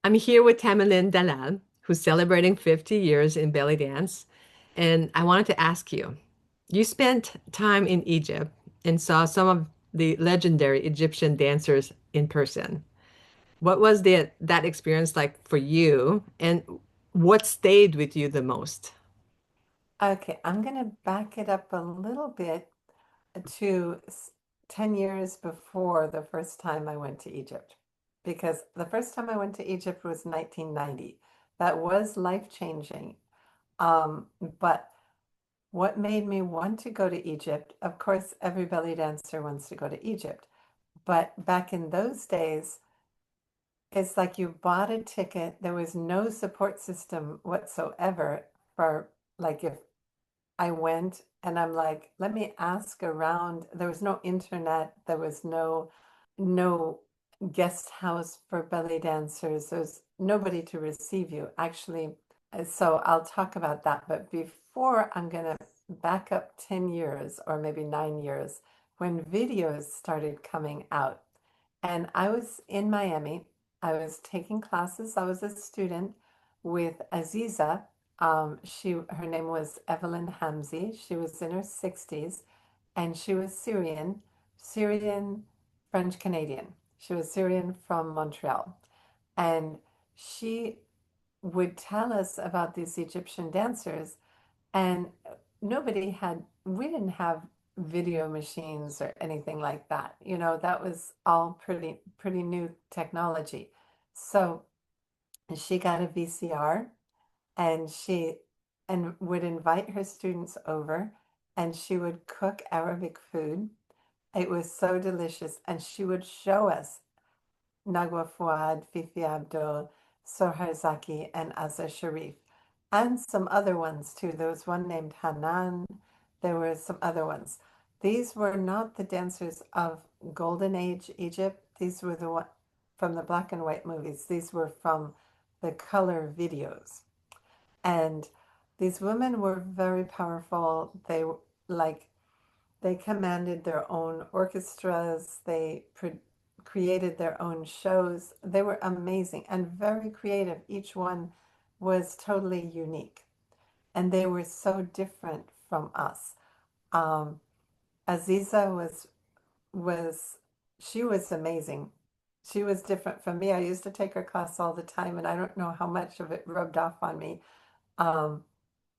I'm here with Tamalyn Dallal, who's celebrating 50 years in belly dance. And I wanted to ask you, you spent time in Egypt and saw some of the legendary Egyptian dancers in person. What was that experience like for you, and what stayed with you the most? Okay, I'm going to back it up a little bit to 10 years before the first time I went to Egypt. Because the first time I went to Egypt was 1990. That was life-changing. Um, but what made me want to go to Egypt, of course, every belly dancer wants to go to Egypt. But back in those days, it's like you bought a ticket. There was no support system whatsoever for like if I went and I'm like, let me ask around. There was no internet. There was no guest house for belly dancers. There's nobody to receive you. Actually, so I'll talk about that. But before I'm gonna back up 10 years or maybe 9 years when videos started coming out. And I was in Miami. I was taking classes. I was a student with Aziza. Her name was Evelyn Hamzi. She was in her 60s and she was Syrian French Canadian. She was Syrian from Montreal. And she would tell us about these Egyptian dancers. And we didn't have video machines or anything like that. That was all pretty new technology. So she got a VCR and would invite her students over and she would cook Arabic food. It was so delicious. And she would show us Nagwa Fouad, Fifi Abdo, Souhair Zaki, and Azza Sherif, and some other ones too. There was one named Hanan. There were some other ones. These were not the dancers of Golden Age Egypt. These were the one from the black and white movies. These were from the color videos. And these women were very powerful. Like they commanded their own orchestras. Created their own shows. They were amazing and very creative. Each one was totally unique, and they were so different from us. Um, Aziza was she was amazing. She was different from me. I used to take her class all the time, and I don't know how much of it rubbed off on me. Um,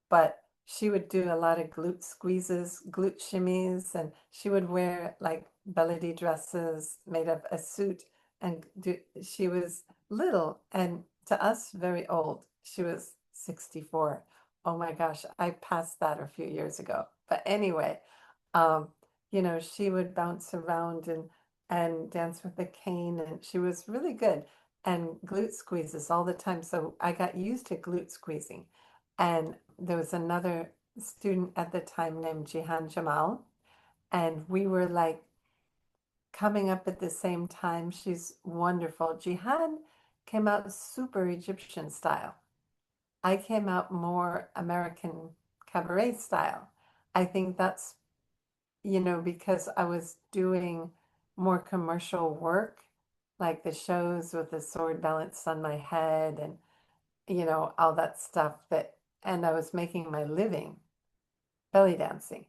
but she would do a lot of glute squeezes, glute shimmies, and she would wear like belly dresses made of a suit. She was little and to us very old. She was 64. Oh my gosh, I passed that a few years ago. But anyway, um, she would bounce around and dance with a cane, and she was really good and glute squeezes all the time. So I got used to glute squeezing. And there was another student at the time named Jihan Jamal, and we were like coming up at the same time. She's wonderful. Jihan came out super Egyptian style. I came out more American cabaret style. I think that's, because I was doing more commercial work, like the shows with the sword balanced on my head and, all that stuff and I was making my living belly dancing.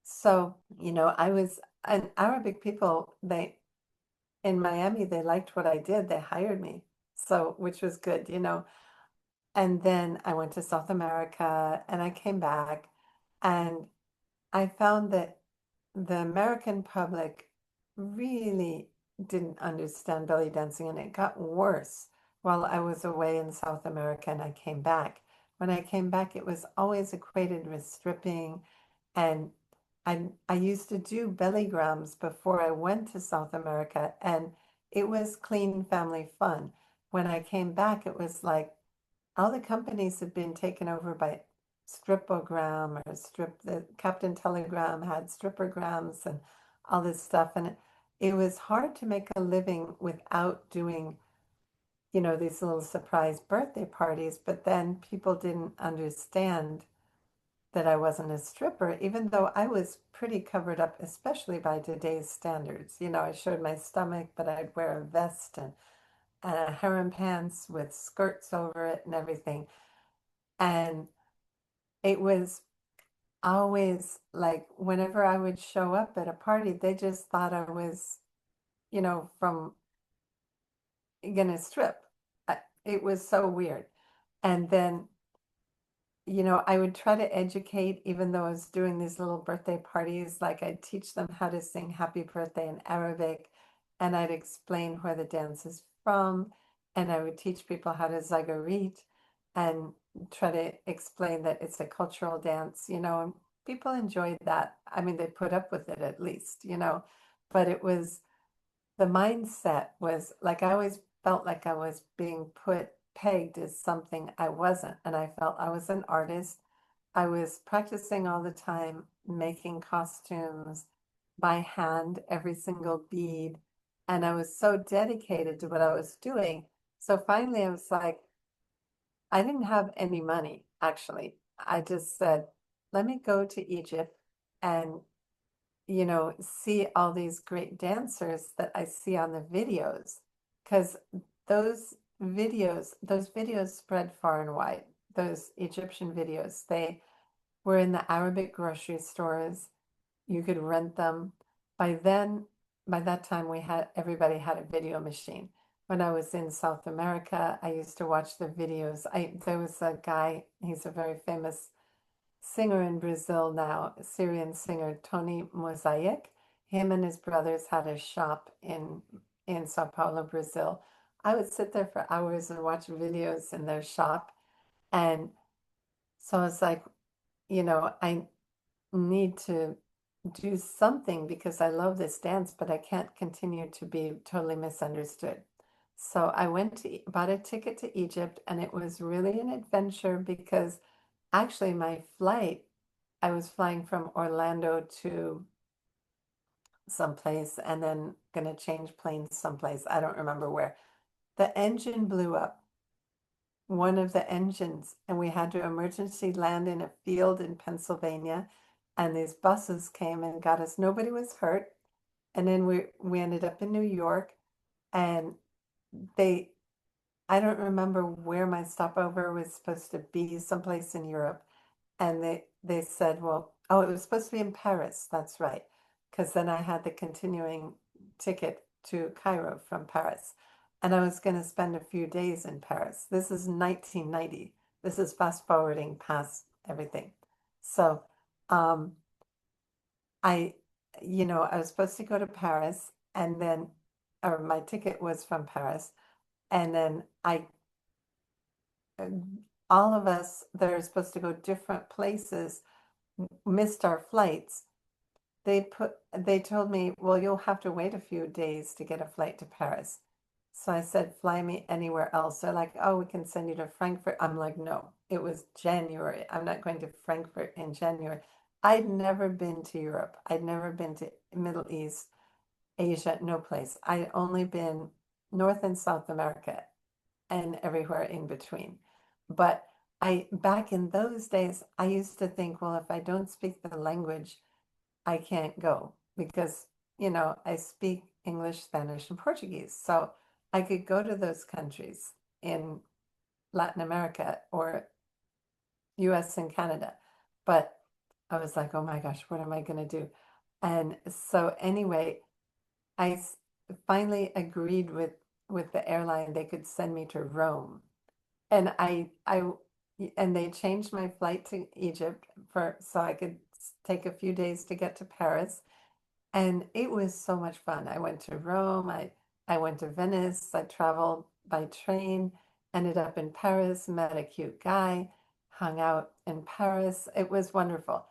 So, I was an Arabic people, in Miami, they liked what I did. They hired me. So, which was good. And then I went to South America and I came back and I found that the American public really didn't understand belly dancing and it got worse while I was away in South America and I came back. When I came back, it was always equated with stripping and I used to do bellygrams before I went to South America, and it was clean family fun. When I came back, it was like all the companies had been taken over by Stripogram or the Captain Telegram had strippergrams and all this stuff. And it was hard to make a living without doing, these little surprise birthday parties. But then people didn't understand that I wasn't a stripper, even though I was pretty covered up, especially by today's standards. I showed my stomach, but I'd wear a vest and harem pants with skirts over it and everything. And it was always like whenever I would show up at a party, they just thought I was, from gonna strip. It was so weird. And then I would try to educate, even though I was doing these little birthday parties, like I'd teach them how to sing happy birthday in Arabic, and I'd explain where the dance is from, and I would teach people how to zagarit and try to explain that it's a cultural dance, and people enjoyed that. I mean, they put up with it at least, but it was the mindset was like I always felt like I was being pegged as something I wasn't. And I felt I was an artist. I was practicing all the time, making costumes by hand, every single bead. And I was so dedicated to what I was doing. So finally, I was like, I didn't have any money, actually. I just said, let me go to Egypt and see all these great dancers that I see on the videos. Because those those videos spread far and wide. Those Egyptian videos, they were in the Arabic grocery stores. You could rent them. By then, by that time, everybody had a video machine. When I was in South America, I used to watch the videos. There was a guy, he's a very famous singer in Brazil now, a Syrian singer Tony Mosaic. Him and his brothers had a shop in Sao Paulo, Brazil. I would sit there for hours and watch videos in their shop. And so I was like, I need to do something because I love this dance, but I can't continue to be totally misunderstood. So I bought a ticket to Egypt, and it was really an adventure because actually my flight, I was flying from Orlando to someplace and then gonna change planes someplace. I don't remember where. The engine blew up, one of the engines, and we had to emergency land in a field in Pennsylvania. And these buses came and got us. Nobody was hurt. And then we ended up in New York, and they I don't remember where my stopover was supposed to be, someplace in Europe. And they said, well, oh, it was supposed to be in Paris. That's right. Because then I had the continuing ticket to Cairo from Paris. And I was going to spend a few days in Paris. This is 1990. This is fast forwarding past everything. So um, I, I was supposed to go to Paris, and then, or my ticket was from Paris. And then all of us that are supposed to go different places missed our flights. They told me, well, you'll have to wait a few days to get a flight to Paris. So I said, fly me anywhere else. They're like, oh, we can send you to Frankfurt. I'm like, no, it was January. I'm not going to Frankfurt in January. I'd never been to Europe. I'd never been to Middle East, Asia, no place. I'd only been North and South America and everywhere in between. But back in those days, I used to think, well, if I don't speak the language, I can't go because, I speak English, Spanish, and Portuguese. So I could go to those countries in Latin America or US and Canada. But I was like, oh my gosh, what am I going to do? And so anyway, I finally agreed with the airline they could send me to Rome. And and they changed my flight to Egypt for so I could take a few days to get to Paris. And it was so much fun. I went to Rome, I went to Venice, I traveled by train, ended up in Paris, met a cute guy, hung out in Paris. It was wonderful.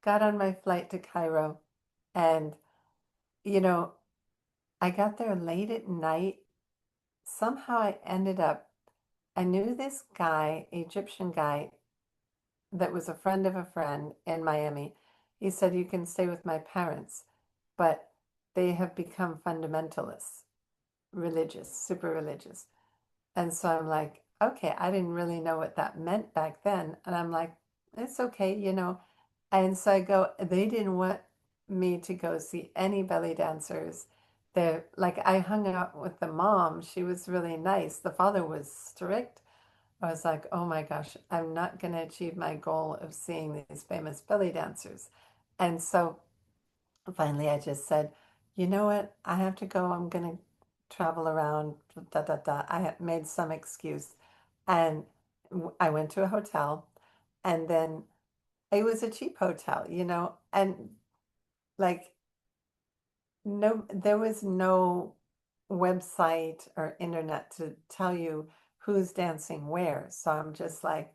Got on my flight to Cairo, and you know, I got there late at night. Somehow I knew this guy, Egyptian guy, that was a friend of a friend in Miami. He said, you can stay with my parents, but they have become fundamentalists, religious, super religious. And so I'm like, okay, I didn't really know what that meant back then. And I'm like, it's okay. And so I go, they didn't want me to go see any belly dancers. they're like I hung out with the mom. She was really nice. The father was strict. I was like, oh my gosh, I'm not going to achieve my goal of seeing these famous belly dancers. And so finally I just said, you know what? I have to go. I'm going to travel around. Da, da, da. I had made some excuse. And I went to a hotel. And then it was a cheap hotel, and like no, there was no website or internet to tell you who's dancing where. So I'm just like,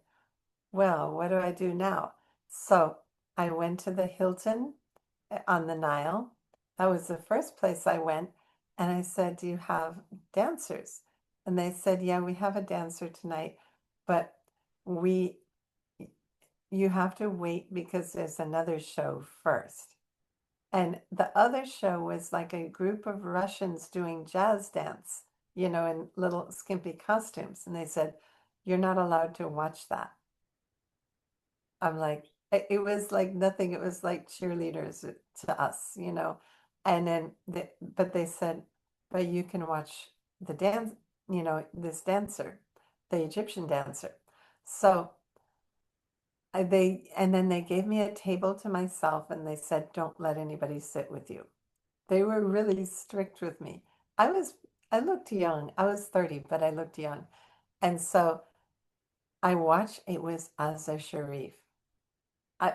well, what do I do now? So I went to the Hilton on the Nile. That was the first place I went. And I said, do you have dancers? And they said, yeah, we have a dancer tonight, but we, you have to wait because there's another show first. And the other show was like a group of Russians doing jazz dance, in little skimpy costumes. And they said, you're not allowed to watch that. I'm like, it was like nothing. It was like cheerleaders to us. And then, but they said, but you can watch the dance, this dancer, the Egyptian dancer. So and then they gave me a table to myself and they said, don't let anybody sit with you. They were really strict with me. I was, I looked young. I was 30, but I looked young. And so I watched, it was Azza Sherif.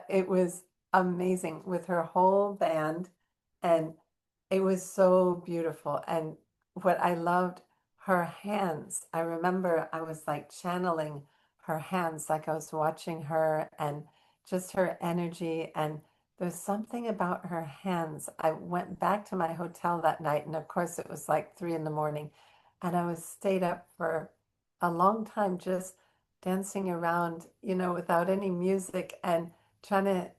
It was amazing with her whole band, and it was so beautiful. And what I loved, her hands. I remember I was like channeling her hands, like I was watching her and just her energy. And there's something about her hands. I went back to my hotel that night, and of course, it was like 3 in the morning, and I was stayed up for a long time just dancing around, without any music and trying to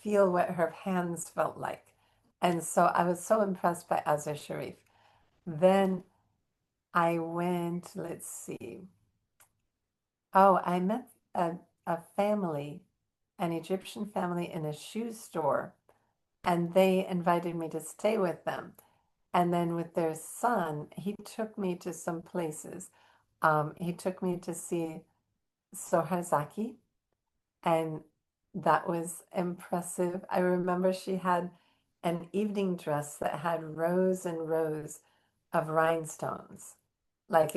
feel what her hands felt like. And so I was so impressed by Azza Sharif. Then I went, let's see. Oh, I met a family, an Egyptian family in a shoe store, and they invited me to stay with them. And then with their son, he took me to some places. He took me to see Souhair Zaki, and that was impressive. I remember she had an evening dress that had rows and rows of rhinestones. Like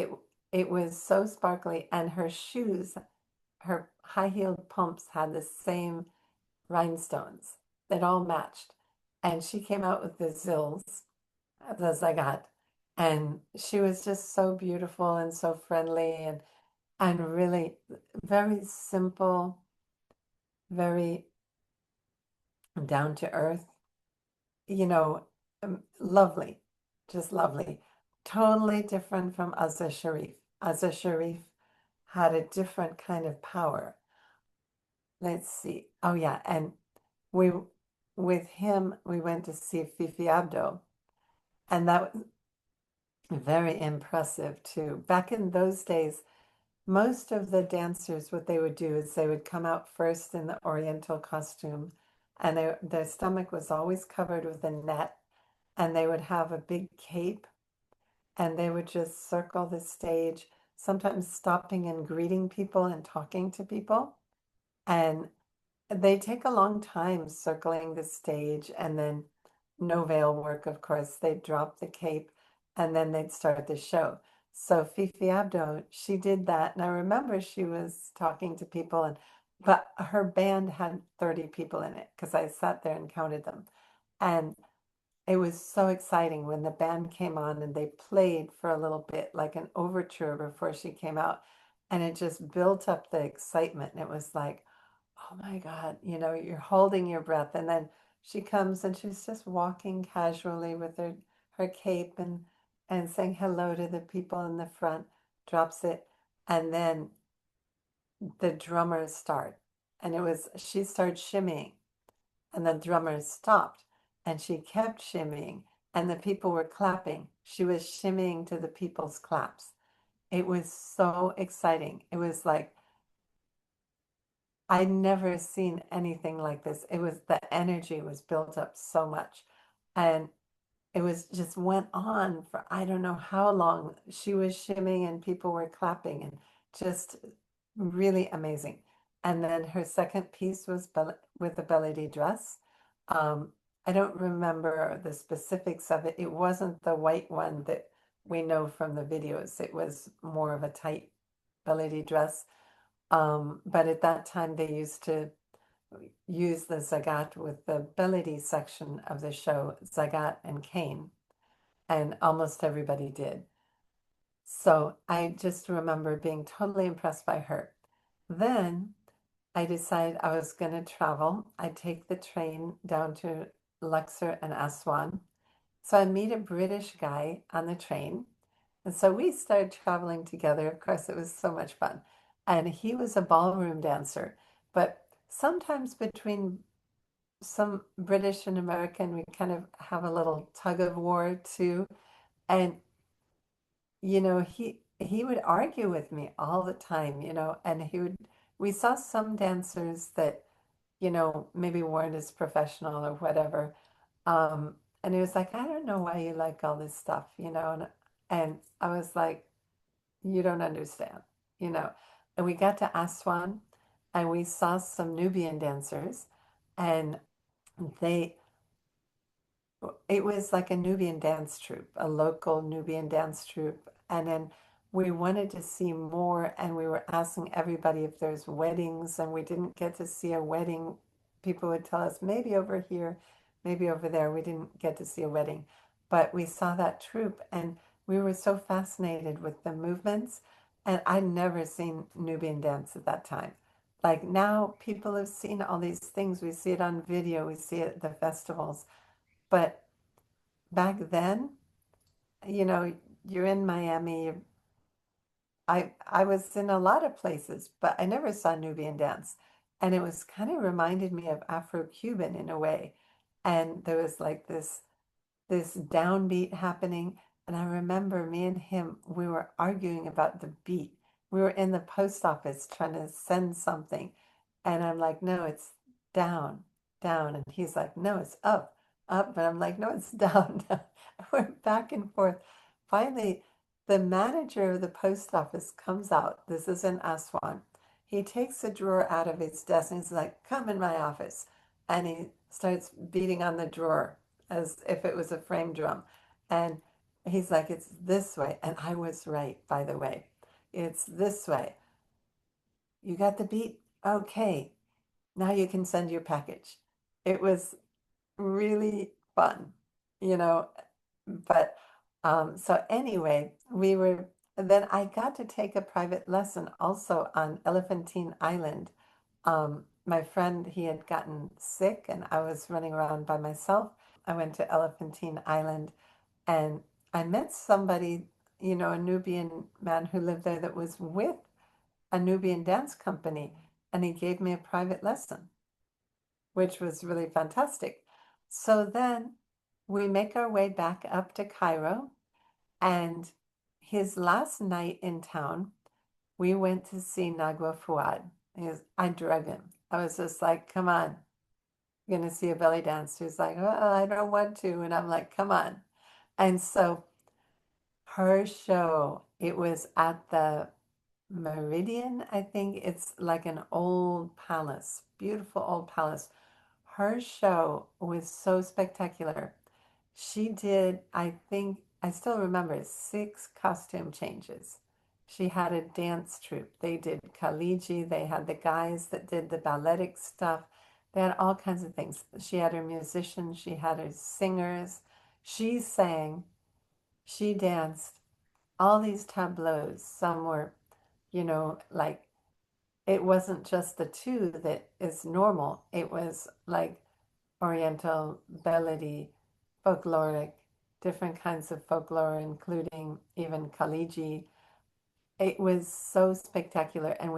it was so sparkly, and her shoes, her high-heeled pumps had the same rhinestones. It all matched. And she came out with the zills, as I got. And she was just so beautiful and so friendly and really very simple, very down to earth, you know, lovely, just lovely. Totally different from Azza Sharif. Azza Sharif had a different kind of power. Let's see. Oh yeah, and we with him we went to see Fifi Abdo, and that was very impressive too. Back in those days, most of the dancers, what they would do is they would come out first in the Oriental costume, and their stomach was always covered with a net, and they would have a big cape, and they would just circle the stage, sometimes stopping and greeting people and talking to people. And they take a long time circling the stage, and then no veil work, of course. They'd drop the cape and then they'd start the show. So Fifi Abdo, she did that. And I remember she was talking to people, but her band had 30 people in it because I sat there and counted them. And it was so exciting when the band came on and they played for a little bit, like an overture before she came out. And it just built up the excitement. And it was like, oh my God, you're holding your breath. And then she comes and she's just walking casually with her cape and saying hello to the people in the front, drops it. And then the drummers start. And she started shimmying, and the drummers stopped, and she kept shimmying, and the people were clapping. She was shimmying to the people's claps. It was so exciting. It was like I'd never seen anything like this. The energy was built up so much. And it was just went on for I don't know how long. She was shimming and people were clapping and just really amazing. And then her second piece was with the belly dress. Um, I don't remember the specifics of it. It wasn't the white one that we know from the videos. It was more of a tight belly dress. But at that time, they used to use the zagat with the belly section of the show, zagat and cane, and almost everybody did. So I just remember being totally impressed by her. Then I decided I was going to travel. I'd take the train down to Luxor and Aswan. So I meet a British guy on the train. And so we started traveling together. Of course, it was so much fun. And he was a ballroom dancer. But sometimes between some British and American, we kind of have a little tug of war too. And he would argue with me all the time, and we saw some dancers that, maybe weren't as professional or whatever. And he was like, I don't know why you like all this stuff, and I was like, you don't understand, you know. And we got to Aswan and we saw some Nubian dancers and they it was like a Nubian dance troupe, a local Nubian dance troupe. And then we wanted to see more, and we were asking everybody if there's weddings, and we didn't get to see a wedding. People would tell us maybe over here, maybe over there. We didn't get to see a wedding, but we saw that troupe, and we were so fascinated with the movements. And I'd never seen Nubian dance at that time. Like now, people have seen all these things. We see it on video, we see it at the festivals. But back then, you know, you're in Miami. I was in a lot of places, but I never saw Nubian dance. And it was kind of reminded me of Afro-Cuban in a way. And there was like this downbeat happening. And I remember me and him, we were arguing about the beat. We were in the post office trying to send something. And I'm like, no, it's down, down. And he's like, no, it's up, up. And I'm like, no, it's down, down. We're back and forth. Finally, the manager of the post office comes out. This is in Aswan. He takes a drawer out of his desk and he's like, come in my office. And he starts beating on the drawer as if it was a frame drum. And he's like, it's this way. And I was right, by the way. It's this way. You got the beat? Okay. Now you can send your package. It was really fun, you know. But so anyway, then I got to take a private lesson also on Elephantine Island. My friend, he had gotten sick and I was running around by myself. I went to Elephantine Island and I met somebody, a Nubian man who lived there that was with a Nubian dance company, and he gave me a private lesson, which was really fantastic. So then we make our way back up to Cairo, and his last night in town, we went to see Nagwa Fouad. I drug him. I was just like, come on, you're going to see a belly dance. He was like, well, I don't want to. And I'm like, come on. And so her show, it was at the Meridian, I think. It's like an old palace, beautiful old palace. Her show was so spectacular. She did, I think, I still remember, 6 costume changes. She had a dance troupe. They did Khaliji. They had the guys that did the balletic stuff. They had all kinds of things. She had her musicians. She had her singers. She sang. She danced. All these tableaus. Some were, like it wasn't just the two that is normal. It was like Oriental, Beledi, folkloric, different kinds of folklore, including even Khaliji. It was so spectacular. And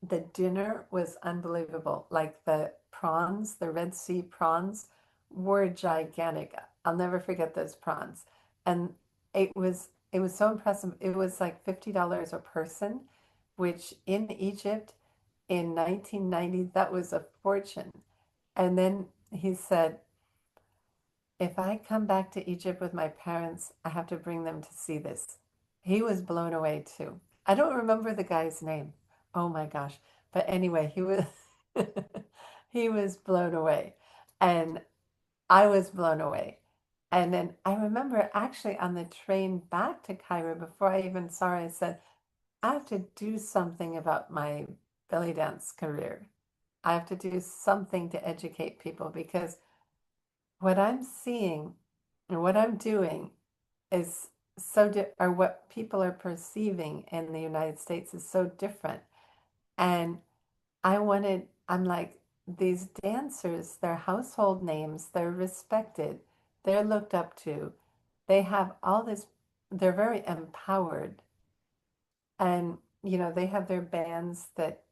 the dinner was unbelievable. Like the prawns, the Red Sea prawns were gigantic. I'll never forget those prawns. And it was so impressive. It was like $50 a person, which in Egypt in 1990, that was a fortune. And then he said, if I come back to Egypt with my parents, I have to bring them to see this. He was blown away too. I don't remember the guy's name. Oh my gosh. But anyway, he was he was blown away. And I was blown away. And then I remember actually on the train back to Cairo, before I even saw her, I said, I have to do something about my belly dance career. I have to do something to educate people because what I'm seeing and what I'm doing is or what people are perceiving in the United States is so different. And I'm like, these dancers, they're household names, they're respected, they're looked up to, they have all this, they're very empowered. And, they have their bands that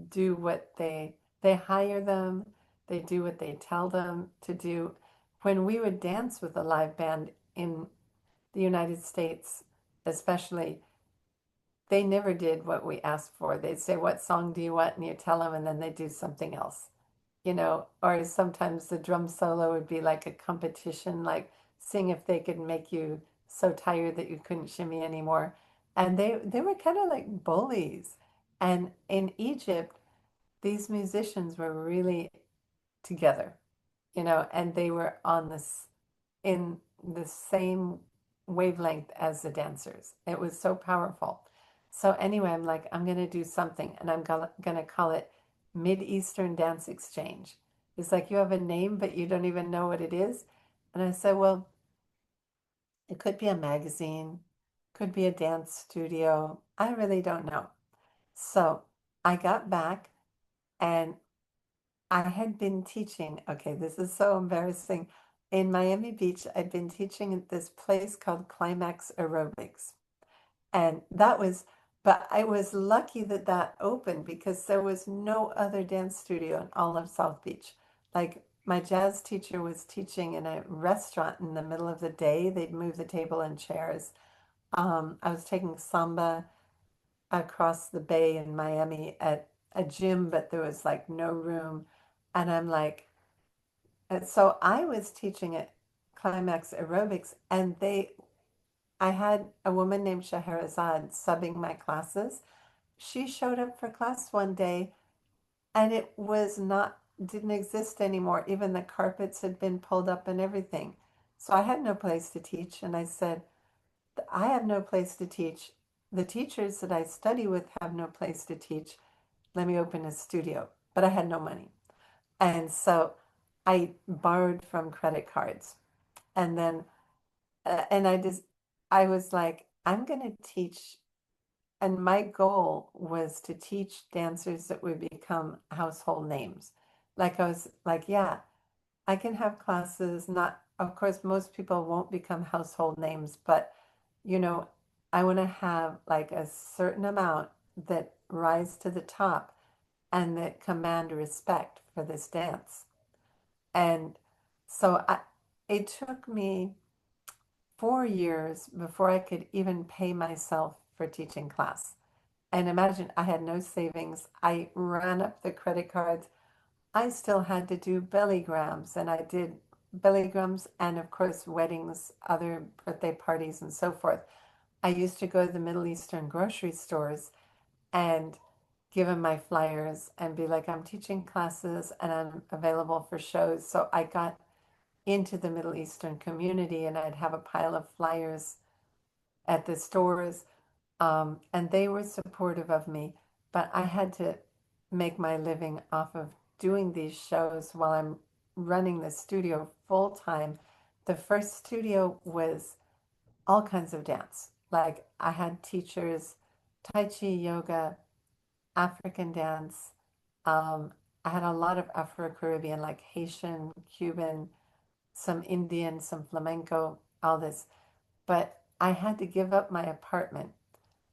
do what they hire them, they do what they tell them to do. When we would dance with a live band in the United States, especially, they never did what we asked for. They'd say, what song do you want? And you tell them, and then they do something else, or sometimes the drum solo would be like a competition, like seeing if they could make you so tired that you couldn't shimmy anymore. And they were kind of like bullies. And in Egypt, these musicians were really together, and they were in the same wavelength as the dancers. It was so powerful. So anyway, I'm like, I'm going to do something, and I'm going to call it MidEastern Dance Exchange. It's like you have a name, but you don't even know what it is. And I said, well, it could be a magazine, could be a dance studio. I really don't know. So I got back and I had been teaching. Okay, this is so embarrassing. In Miami Beach, I'd been teaching at this place called Climax Aerobics. And but I was lucky that that opened because there was no other dance studio in all of South Beach. Like my jazz teacher was teaching in a restaurant in the middle of the day. They'd move the table and chairs. I was taking samba across the bay in Miami at a gym, but there was like no room. And I'm like, and so I was teaching at Climax Aerobics, and I had a woman named Scheherazade subbing my classes. She showed up for class one day and it was not, didn't exist anymore. Even the carpets had been pulled up and everything. So I had no place to teach. And I said, I have no place to teach. The teachers that I study with have no place to teach. Let me open a studio. But I had no money. And so I borrowed from credit cards. And then, and I was like, I'm going to teach. And my goal was to teach dancers that would become household names. Like I was like, yeah, I can have classes. Not, of course, most people won't become household names, but you know, I want to have like a certain amount that rise to the top and that command respect for this dance. And so it took me 4 years before I could even pay myself for teaching class. And imagine I had no savings. I ran up the credit cards. I still had to do bellygrams, and I did bellygrams and, of course, weddings, other birthday parties, and so forth. I used to go to the Middle Eastern grocery stores and give them my flyers and be like, I'm teaching classes and I'm available for shows. So I got into the Middle Eastern community and I'd have a pile of flyers at the stores, and they were supportive of me. But I had to make my living off of doing these shows while I'm running the studio full time. The first studio was all kinds of dance. Like I had teachers, Tai Chi, yoga, African dance. Um, I had a lot of Afro-Caribbean, like Haitian, Cuban, some Indian, some flamenco, all this. But I had to give up my apartment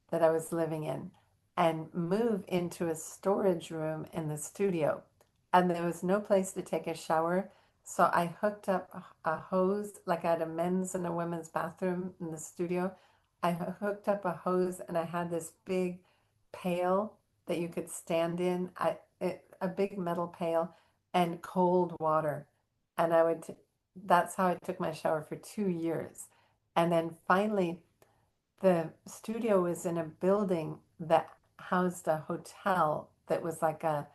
that I was living in and move into a storage room in the studio. And there was no place to take a shower. So I hooked up a hose, like I had a men's and a women's bathroom in the studio. I hooked up a hose and I had this big pail that you could stand in, a big metal pail and cold water. And I would that's how I took my shower for 2 years. And then finally, the studio was in a building that housed a hotel that was like a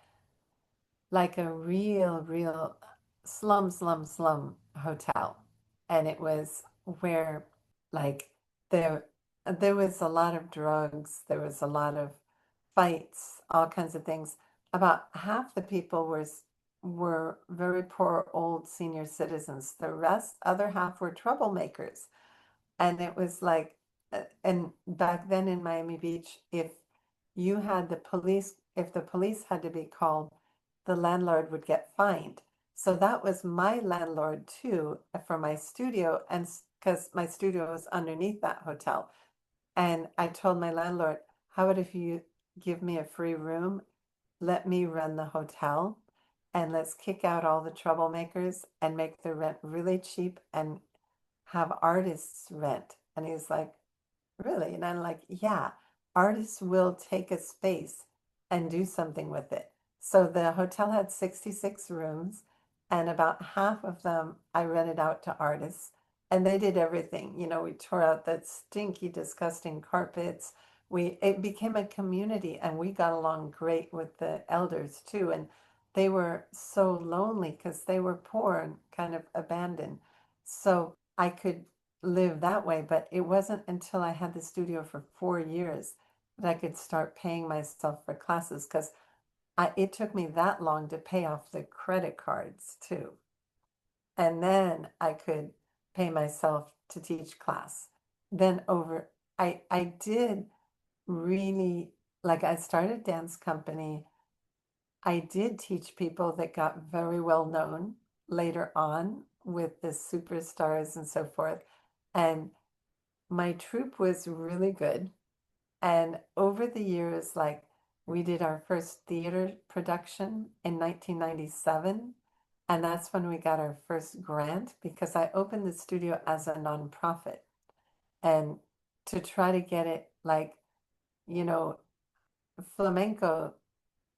real slum hotel. And it was where like there there was a lot of drugs, there was a lot of fights, all kinds of things. About half the people were very poor old senior citizens. The rest, other half were troublemakers. And it was like, and back then in Miami Beach, if the police had to be called, the landlord would get fined. So that was my landlord too for my studio, and because my studio was underneath that hotel. And I told my landlord, how about if you give me a free room, let me run the hotel, and let's kick out all the troublemakers and make the rent really cheap and have artists rent. And he's like, really? And I'm like, yeah, artists will take a space and do something with it. So the hotel had 66 rooms, and about half of them I rented out to artists. And they did everything. You know, we tore out that stinky, disgusting carpets. It became a community, and we got along great with the elders too. And they were so lonely because they were poor and kind of abandoned. So I could live that way. But it wasn't until I had the studio for 4 years that I could start paying myself for classes because it took me that long to pay off the credit cards too. And then I could pay myself to teach class. Then I did really, like I started dance company. I did teach people that got very well known later on with the superstars and so forth. And my troupe was really good. And over the years, like we did our first theater production in 1997. And that's when we got our first grant because I opened the studio as a nonprofit. And to try to get it like, you know, flamenco,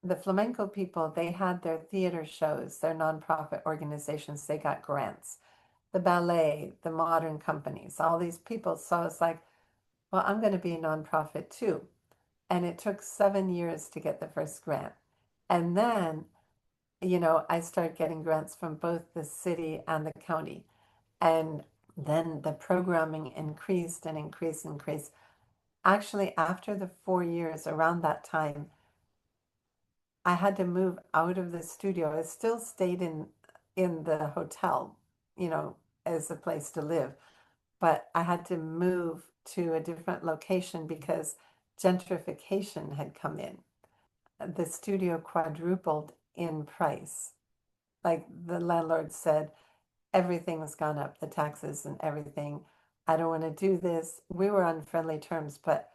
the flamenco people, they had their theater shows, their nonprofit organizations, they got grants. The ballet, the modern companies, all these people. So it's like, well, I'm going to be a nonprofit too. And it took 7 years to get the first grant. And then, I started getting grants from both the city and the county. And then the programming increased and increased and increased. Actually, after the 4 years, around that time, I had to move out of the studio. I still stayed in the hotel, you know, as a place to live, but I had to move to a different location because gentrification had come in. The studio quadrupled in price. Like the landlord said, everything's gone up, the taxes and everything. I don't want to do this. We were on friendly terms, but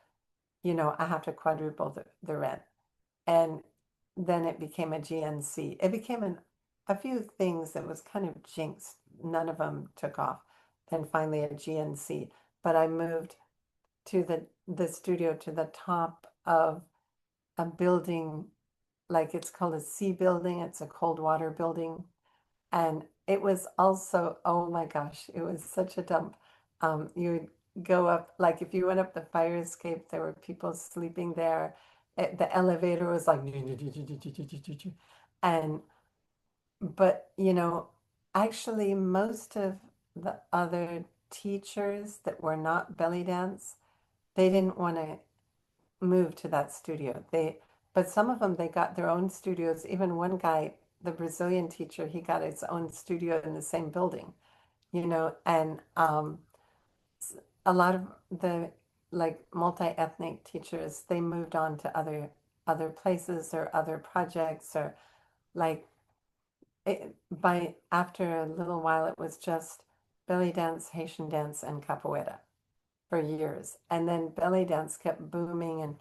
I have to quadruple the rent. And then it became a GNC. It became a few things that was kind of jinxed. None of them took off. Then finally a GNC. But I moved to the studio to the top of a building, like it's called a C building. It's a cold water building. And it was also, oh my gosh, it was such a dump. You would go up, like if you went up the fire escape, there were people sleeping there. The elevator was like, and, but, actually, most of the other teachers that were not belly dance, they didn't want to move to that studio. But some of them, they got their own studios. Even one guy, the Brazilian teacher, he got his own studio in the same building, and a lot of the like multi-ethnic teachers, they moved on to other places or other projects or like by after a little while it was just belly dance, Haitian dance, and capoeira for years. And then belly dance kept booming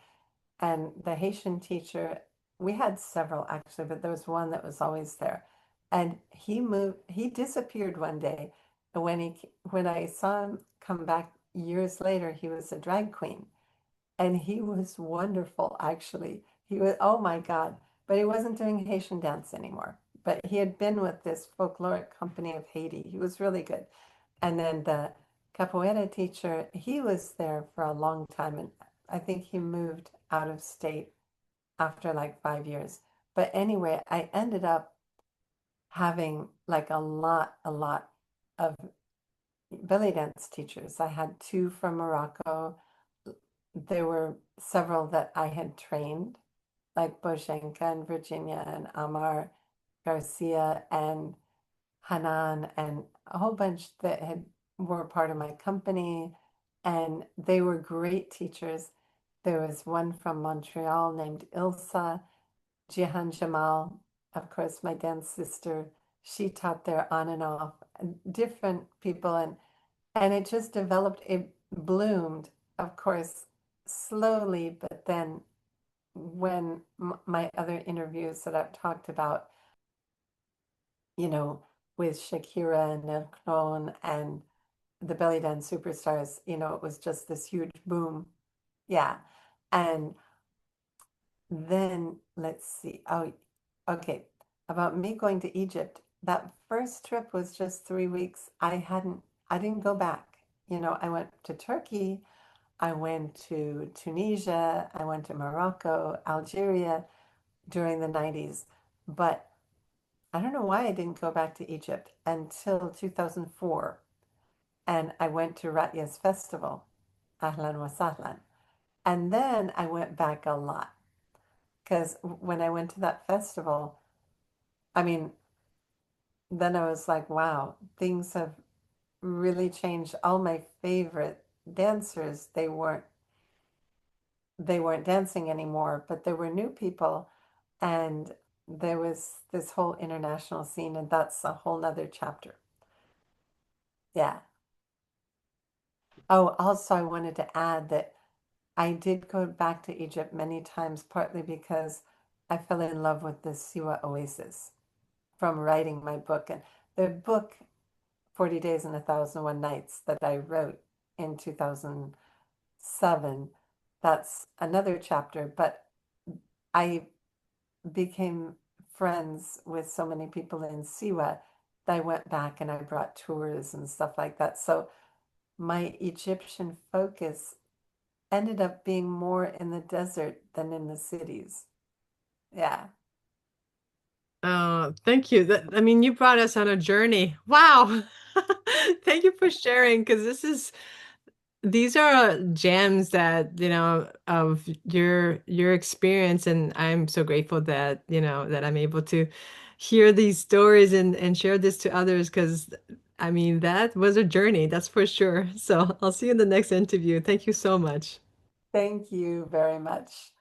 and the Haitian teacher, we had several actually, but there was one that was always there. And he disappeared one day. And when I saw him come back years later, he was a drag queen. And he was wonderful, actually. He was, oh my God. But he wasn't doing Haitian dance anymore. but he had been with this folkloric company of Haiti. He was really good. And then the capoeira teacher, he was there for a long time, and I think he moved out of state after like 5 years. But anyway, I ended up having like a lot of belly dance teachers. I had two from Morocco. There were several that I had trained, like Boshenka and Virginia and Amar Garcia and Hanan and a whole bunch that had were part of my company, and they were great teachers. There was one from Montreal named Ilsa, Jihan Jamal, of course, my dance sister. She taught there on and off, different people, and it just developed. It bloomed, of course, slowly, but then when my other interviews that I've talked about, you know, with Shakira and Elknon and the belly dance superstars, it was just this huge boom. Yeah. And then let's see. Oh, okay. About me going to Egypt. That first trip was just 3 weeks. I didn't go back. I went to Turkey, I went to Tunisia, I went to Morocco, Algeria during the 90s. But I don't know why I didn't go back to Egypt until 2004. And I went to Ratya's festival, Ahlan wa Sahlan. And then I went back a lot because when I went to that festival, I mean, then I was like, wow, things have really changed. All my favorite dancers, they weren't dancing anymore, but there were new people, and there was this whole international scene, and that's a whole nother chapter. Yeah. Oh, also, I wanted to add that I did go back to Egypt many times, partly because I fell in love with the Siwa Oasis from writing my book. And the book, 40 Days and 1,001 Nights, that I wrote in 2007, that's another chapter. But I became friends with so many people in Siwa that I went back and I brought tours and stuff like that. So my Egyptian focus ended up being more in the desert than in the cities. Yeah. Thank you. I mean, you brought us on a journey. Wow. Thank you for sharing, because these are gems that, of your experience, and I'm so grateful that, that I'm able to hear these stories and share this to others, because I mean, that was a journey, that's for sure. So I'll see you in the next interview. Thank you so much. Thank you very much.